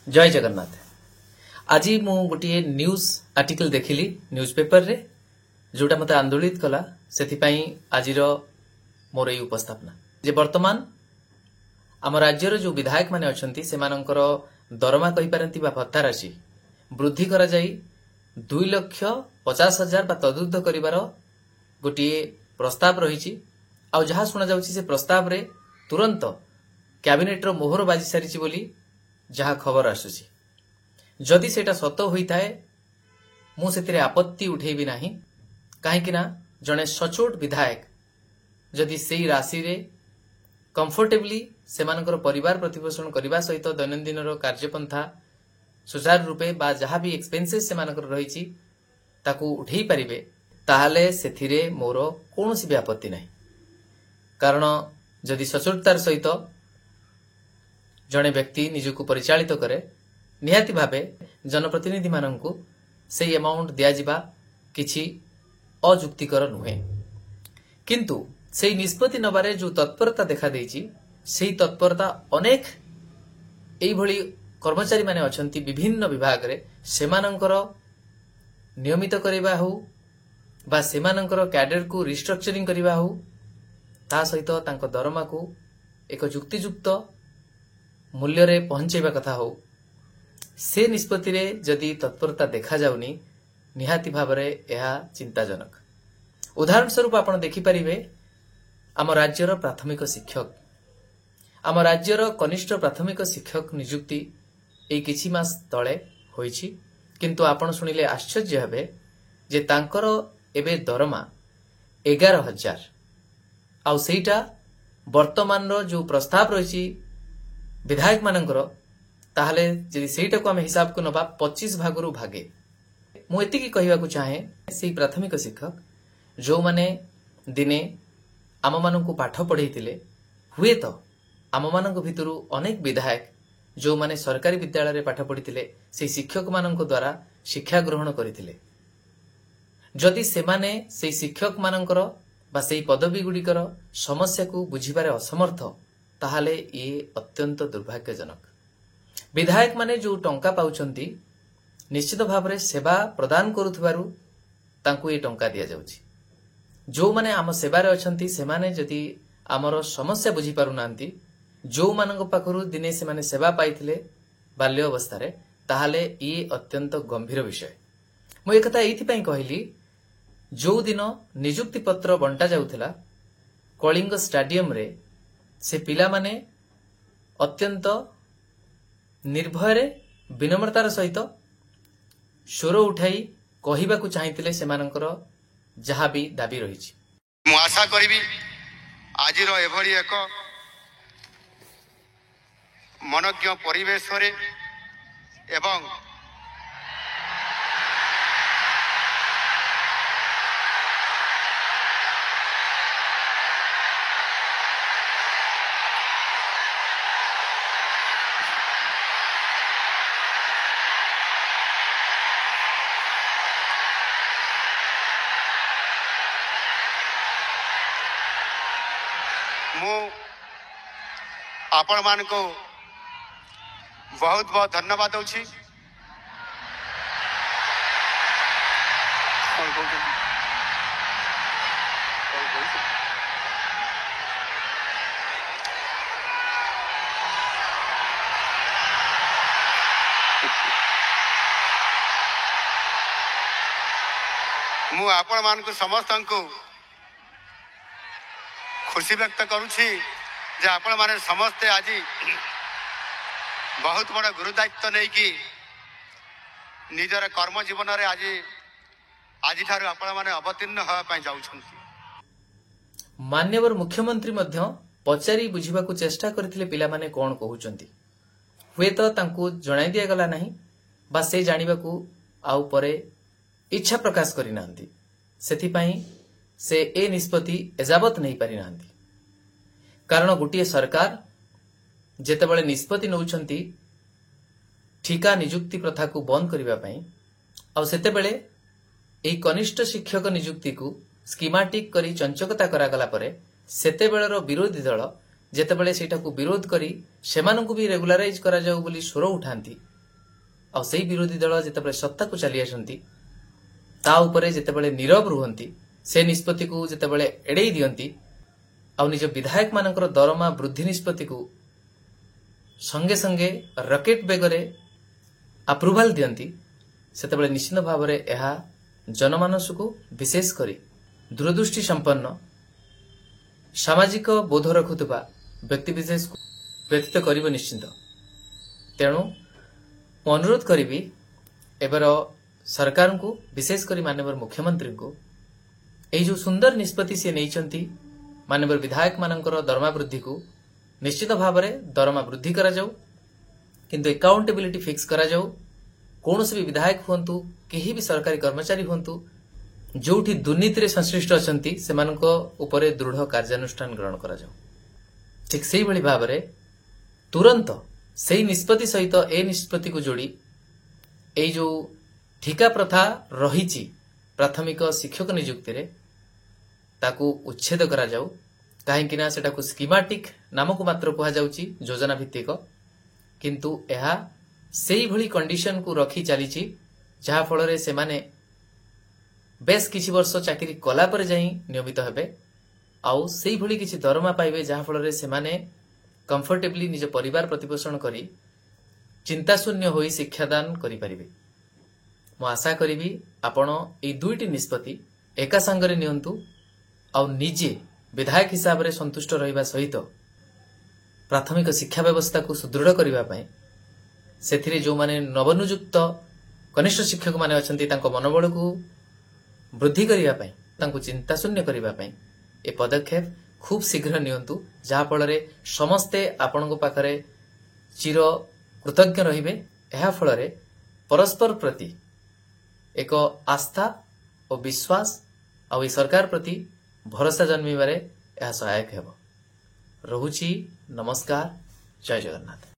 जय जगन्नाथ। आज मु गोटे न्यूज आर्टिकल देखिली न्यूज पेपर रे जोटा मते आंदोलित कला से आज मोर ये उपस्थापना जे वर्तमान आम राज्यर जो विधायक माने अछंती सेमानंकर दरमा कहि पारंती बा भत्ता राशि वृद्धि करा जाई 2,50,000 बा तदुर्ध करिवार गोटे प्रस्ताव रही आ जहाँ शुणा जाउछि से प्रस्ताव रे तुरंत कैबिनेट रो मोहर बाजी सारिछि बोली जहाँ खबर आसुछि। जदि सेटा सत होइथाए मु सेतिरे आपत्ति उठेबी नाही, काहेकि ना जने सचोट विधायक जदि सेई राशि रे कंफर्टेबली सेमानकर परिवार प्रतिपोषण करबा सहित दैनंदिन रो कार्यपंथा सुचारू रूपे बा जहाँ भी एक्सपेंसेस सेमानकर रहिछि ताकू उठेई परिबे ताहाले सेथिरे मोर कोनोसी भी आपत्ति नाही। कारण जदि सचोटतार सहित जड़े व्यक्ति निजको परिचालित करे निहाती भावे जनप्रतिनिधि माननकु से अमाउंट दिया जिबा किछि अजुक्तिकर नुहे, किंतु से निष्पत्ति नबारे जो तत्परता देखा देइछि सेही तत्परता अनेक एई भली कर्मचारी माने अछंती विभिन्न विभाग रे सेमानंकर नियमित करिबा हो बा सेमानंकर कैडर को रिस्ट्रक्चरिंग करिबा हो ता सहित तांको दरमा को एक जुक्तियुक्त मूल्य रे पहुंचेबा कथा हो से निष्पत्ति रे जदि तत्परता देखा जाउनी निहाती भावरे यह चिंताजनक। उदाहरण स्वरूप आपण देखि परिबे आम राज्यर प्राथमिक शिक्षक आम राज्यर कनिष्ठ प्राथमिक शिक्षक नियुक्ति ए किछि मास तळे होइछि, किंतु आपण सुनिले आश्चर्य हेबे जे तांकर एबे दरमा 11,000 आ सेटा वर्तमान रो जो प्रस्ताव रहिछि विधायक मानकर ताहले जदि सेटा को हम हिसाब को नबा 25 भागरु भागे मु एतिकी कहिबा चाहे से प्राथमिक शिक्षक जो माने दिने आम माननकु पाठ पढ़ेइतिले हुए तो आम माननक भितरु अनेक विधायक जो माने सरकारी विद्यालय रे पाठ पढ़ितिले से शिक्षक माननक द्वारा शिक्षा ग्रहण करितिले जदि से माने से शिक्षक माननकर बा से पदवी गुड़िकर समस्या को बुझिबारे असमर्थ ताहाले ये अत्यंत दुर्भाग्यजनक। विधायक माने जो टंका पाउछंती निश्चित भाव में सेवा प्रदान करुथबारु तांकु ये टंका दिया जाउछि। जो माने आम सेवारे अछंती से माने जदि आमर समस्या बुझी पारु नांती जो मानक पाखरु दिने से माने सेवा पाइथिले बाल्य अवस्था रे ताहाले ये अत्यंत गंभीर विषय। मु एक कथा एथि पई कहली जो दिन नियुक्ति पत्र बंटा जाउथला कलिंग स्टेडियम रे से पिला माने अत्यंत निर्भय विनम्रतार सहित स्वर उठाई कहिबा को चाहिथिले सेमानकर जहाँ भी दाबी रही। मु आशा करिबी आजिर एभली एक मनज्ञ परिवेश रे एवं आपण मान को बहुत बहुत धन्यवाद दूची। मु आपण मान को समस्त को खुशी व्यक्त करुछि जे आपण माने समस्ते आज बहुत बड़ा गुरु दायित्व नहीं कि निजर कर्म जीवन रे आज ठारू आपण माने अवतीर्ण होवा पई जाउछंती। मान्यवर मुख्यमंत्री मध्य पचारि बुझिबाकू चेष्टा करथिले पिला माने कोन कहउचंती, हुए तो तांकू जणाई दिया गला नाही बा से जानिबाकू आउ परे इच्छा प्रकाश करि नांती, सेथि पई से ए निष्पत्ति एजाबत नहीं पारि नांती। कारण गोटे सरकार जेतेबेले निष्पत्ति नउछंती ठिका नियुक्ति प्रथा को बंद करिबा पई आ सेतेबेले एई कनिष्ठ शिक्षक नियुक्ति को स्कीमाटिक करी चंचकता करागला परे सेतेबेलर विरोधी दल जेतेबेले सेटा को विरोध करी सेमानकु भी रेगुलराइज करा जाऊ बोली स्वर उठांती ଆଉ ସେଇ ବିରୋଧୀ ଦଳ ଯେତେବେଳେ ସତ୍ତାକୁ ଚାଲି ଆସନ୍ତି ତା ଉପରେ ଯେତେବେଳେ ନୀରବ ରୁହନ୍ତି, ସେ ନିଷ୍ପତ୍ତିକୁ ଯେତେବେଳେ ଏଡେଇ ଦିଅନ୍ତି ଆଉ ନିଜ ବିଧାୟକ ମାନଙ୍କର ଦରମା ବୃଦ୍ଧି ନିଷ୍ପତ୍ତିକୁ ସଙ୍ଗେ ସଙ୍ଗେ ରକେଟ ବେଗରେ ଆପ୍ରୁଭାଲ ଦିଅନ୍ତି, ସେତେବେଳେ ନିଶ୍ଚିତ ଭାବରେ ଏହା ଜନମାନସକୁ ବିଶେଷ କରି ଦୂରଦୃଷ୍ଟି ସମ୍ପନ୍ନ ସାମାଜିକ ବୋଧ ରଖୁଥିବା ବ୍ୟକ୍ତିବିଶେଷକୁ ବ୍ୟତୀତ କରିବ ନିଶ୍ଚିନ୍ତ। ତେଣୁ ମୁଁ ଅନୁରୋଧ କରିବି ଏବେର ସରକାରଙ୍କୁ, ବିଶେଷ କରି ମାନ୍ୟବର ମୁଖ୍ୟମନ୍ତ୍ରୀଙ୍କୁ, ଏହି ଯେଉଁ ସୁନ୍ଦର ନିଷ୍ପତ୍ତି ସେ ନେଇଛନ୍ତି ମାନ୍ୟବର ବିଧାୟକ ମାନଙ୍କର ଦରମା ବୃଦ୍ଧିକୁ ନିଶ୍ଚିତ ଭାବରେ ଦରମା ବୃଦ୍ଧି କରାଯାଉ, କିନ୍ତୁ ଏକାଉଣ୍ଟେବିଲିଟି ଫିକ୍ସ କରାଯାଉ। କୌଣସି ବି ବିଧାୟକ ହୁଅନ୍ତୁ, କେହି ବି ସରକାରୀ କର୍ମଚାରୀ ହୁଅନ୍ତୁ, ଯୋଉଠି ଦୁର୍ନୀତିରେ ସଂଶ୍ଳିଷ୍ଟ ଅଛନ୍ତି ସେମାନଙ୍କ ଉପରେ ଦୃଢ଼ କାର୍ଯ୍ୟାନୁଷ୍ଠାନ ଗ୍ରହଣ କରାଯାଉ। ଠିକ୍ ସେଇଭଳି ଭାବରେ ତୁରନ୍ତ ସେଇ ନିଷ୍ପତ୍ତି ସହିତ ଏ ନିଷ୍ପତ୍ତିକୁ ଯୋଡ଼ି ଏଇ ଯୋଉ ଠିକା ପ୍ରଥା ରହିଛି ପ୍ରାଥମିକ ଶିକ୍ଷକ ନିଯୁକ୍ତିରେ ତାକୁ ଉଚ୍ଛେଦ କରାଯାଉ। କାହିଁକି ନା ସେଟାକୁ ସ୍କିମାଟିକ ନାମକୁ ମାତ୍ର କୁହାଯାଉଛି, ଯୋଜନା ଭିତ୍ତିକ, କିନ୍ତୁ ଏହା ସେଇଭଳି କଣ୍ଡିସନକୁ ରଖି ଚାଲିଛି ଯାହା ଫଳରେ ସେମାନେ ବେଶ କିଛି ବର୍ଷ ଚାକିରି କଲା ପରେ ଯାଇ ନିୟମିତ ହେବେ ଆଉ ସେଇଭଳି କିଛି ଦରମା ପାଇବେ ଯାହା ଫଳରେ ସେମାନେ କମ୍ଫର୍ଟେବଲି ନିଜ ପରିବାର ପ୍ରତିପୋଷଣ କରି ଚିନ୍ତାଶୂନ୍ୟ ହୋଇ ଶିକ୍ଷାଦାନ କରିପାରିବେ। ମୁଁ ଆଶା କରିବି ଆପଣ ଏଇ ଦୁଇଟି ନିଷ୍ପତ୍ତି ଏକା ସାଙ୍ଗରେ ନିଅନ୍ତୁ ଆଉ ନିଜେ ବିଧାୟକ ହିସାବରେ ସନ୍ତୁଷ୍ଟ ରହିବା ସହିତ ପ୍ରାଥମିକ ଶିକ୍ଷା ବ୍ୟବସ୍ଥାକୁ ସୁଦୃଢ଼ କରିବା ପାଇଁ, ସେଥିରେ ଯେଉଁମାନେ ନବନିଯୁକ୍ତ କନିଷ୍ଠ ଶିକ୍ଷକମାନେ ଅଛନ୍ତି ତାଙ୍କ ମନୋବଳକୁ ବୃଦ୍ଧି କରିବା ପାଇଁ, ତାଙ୍କୁ ଚିନ୍ତାଶୂନ୍ୟ କରିବା ପାଇଁ ଏ ପଦକ୍ଷେପ ଖୁବ୍ ଶୀଘ୍ର ନିଅନ୍ତୁ, ଯାହାଫଳରେ ସମସ୍ତେ ଆପଣଙ୍କ ପାଖରେ ଚିର କୃତଜ୍ଞ ରହିବେ। ଏହା ଫଳରେ ପରସ୍ପର ପ୍ରତି ଏକ ଆସ୍ଥା ଓ ବିଶ୍ୱାସ ଆଉ ଏ ସରକାର ପ୍ରତି ଭରସା ଜନ୍ମିବାରେ ଏହା ସହାୟକ ହେବ। ରହୁଛି, ନମସ୍କାର, ଜୟ ଜଗନ୍ନାଥ।